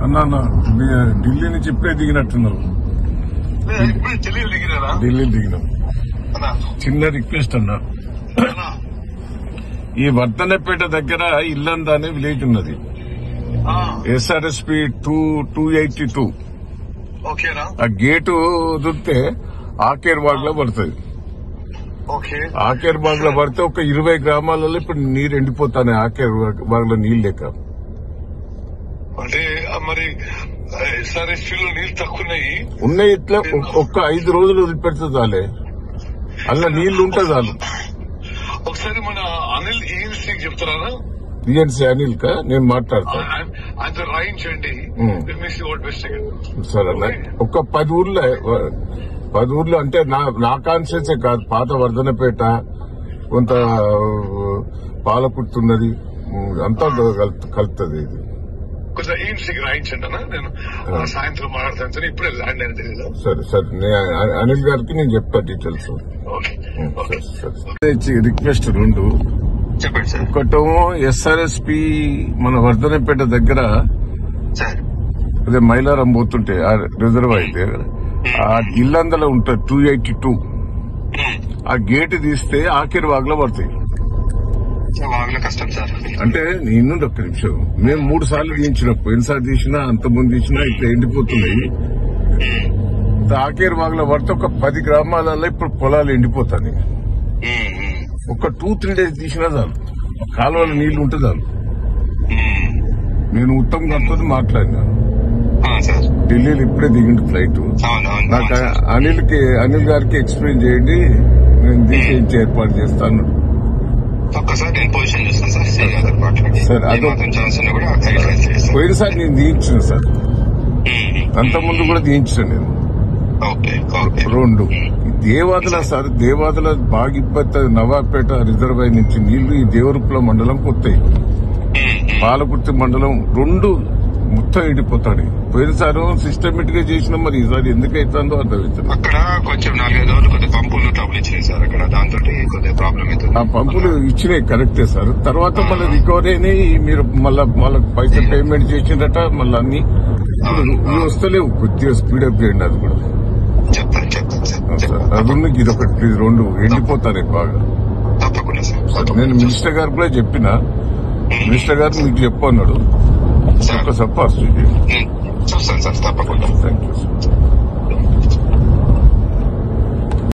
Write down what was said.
అన్నా ఢిల్లీ నుంచి ఇప్పుడే దిగినట్టున్నావు. ఢిల్లీ దిగినాం. చిన్న రిక్వెస్ట్ అన్నా, ఈ వర్ధనపేట దగ్గర ఇల్లందా అనే విలేజ్ ఉన్నది. SRSP 282 ఆ గేటు వదిలితే ఆకేర్ బాగ్ లో పడుతుంది. ఆకేర్ బాగ్ లో పడితే ఒక 20 గ్రామాలలో ఇప్పుడు నీరు ఎండిపోతాయి. ఆకేర్ బాగ్ లో నీళ్ళు లేక. అంటే మరి SRSPలో నీళ్ళు తక్కువ ఉన్నాయి. ఇట్లా ఒక్క 5 రోజులు వదిలిపెడితే చాలే, అలా నీళ్లు ఉంటే చాలు. ఒకసారి మన అనిల్ ఈఎన్సీ చెప్తారా? ఈఎన్సీ అనిల్ కా నేను మాట్లాడతాను. ఆయన రాయించండి సరే అన్న. ఒక 10 ఊర్లో అంటే నా కాన్స్టిట్యూన్సీ కాదు, పాత వర్ధనపేట, కొంత పాలకుర్తున్నది, అంతా కలుపుతుంది. ఇది కొంచెం ఈఎన్సీకి రాయించండి అన్న, నేను సాయంత్రం మాట్లాడతాను. ఇప్పుడే ల్యాండ్ అనేది తెలియదు. సరే అనిల్ గారికి నేను చెప్తా డీటెయిల్స్. రిక్వెస్ట్ 2 చెప్పండి సార్. ఒకటేమో SRSP మన వర్ధనపేట దగ్గర అదే మైలారం పోతుంటే ఆ రిజర్వాయర్ దగ్గర ఆ ఇల్లందలో ఉంటుంది 282. ఆ గేట్ తీస్తే ఆఖరి వాగులో పడతాయి. కష్టం సార్. అంటే నేను ఒక్క నిమిషం, మేము 3 సార్లు తీయించినాం. పోయినసారి తీసినా, అంత ముందు తీసినా ఇట్లా ఎండిపోతున్నాయి. ఆఖరి వాగులో పడితే ఒక 10 గ్రామాలలో ఇప్పుడు పొలాలు ఎండిపోతాయి. ఒక 2-3 డేస్ తీసినా చాలు, కాలువలో నీళ్లు ఉంటే చాలు. నేను ఉత్తమ్ గారితో మాట్లాడినా, ఢిల్లీలో ఇప్పుడే దిగిండు ఫ్లైట్. నాకు అనిల్ గారికి ఎక్స్ప్లెయిన్ చేయండి, నేను తీసేయించి ఏర్పాటు చేస్తాను. సార్ పోయినసారి నేను తీయించిన సార్, అంత ముందు కూడా తీయించిన నేను. 2 దేవాదుల సార్, దేవాదుల బాగా ఇబ్బంది. నవాపేట రిజర్వాయర్ నుంచి నీళ్లు ఈ దేవరుపుల మండలంకి వస్తాయి. పాలకుర్తి మండలం 2 మొత్తం ఎండిపోతాడు. పోయినసారి సిస్టమేటిక్ గా చేసినా, మరి ఈసారి ఎందుకు అవుతుందో అర్థమవుతుంది. అక్కడ కొంచెం 4-5 రోజులు కొద్దిగా పంపులు ట్రబుల్ ఇచ్చినాయి సార్. అక్కడ దాంతో కొద్దిగా ప్రాబ్లం అవుతుంది. ఆ పంపులు ఇచ్చినాయి కరెక్టే సార్. తర్వాత మళ్ళీ రికవరీ అయినాయి. మీరు వాళ్ళకి పైసలు పేమెంట్ చేసిందట. మళ్ళీ అన్ని వస్తలేవు. కొద్దిగా స్పీడప్ చేయండి. అది కూడా చెప్తాను సార్. అది ఇదొకటి, 2 ఎండిపోతారు బాగా. తప్పకుండా సార్. నేను మినిస్టర్ గారు కూడా చెప్పిన, మినిస్టర్ గారు మీకు చెప్పన్నాడు. ఒక్కసారి చూస్తాను సార్, తప్పకుండా. Thank you sir.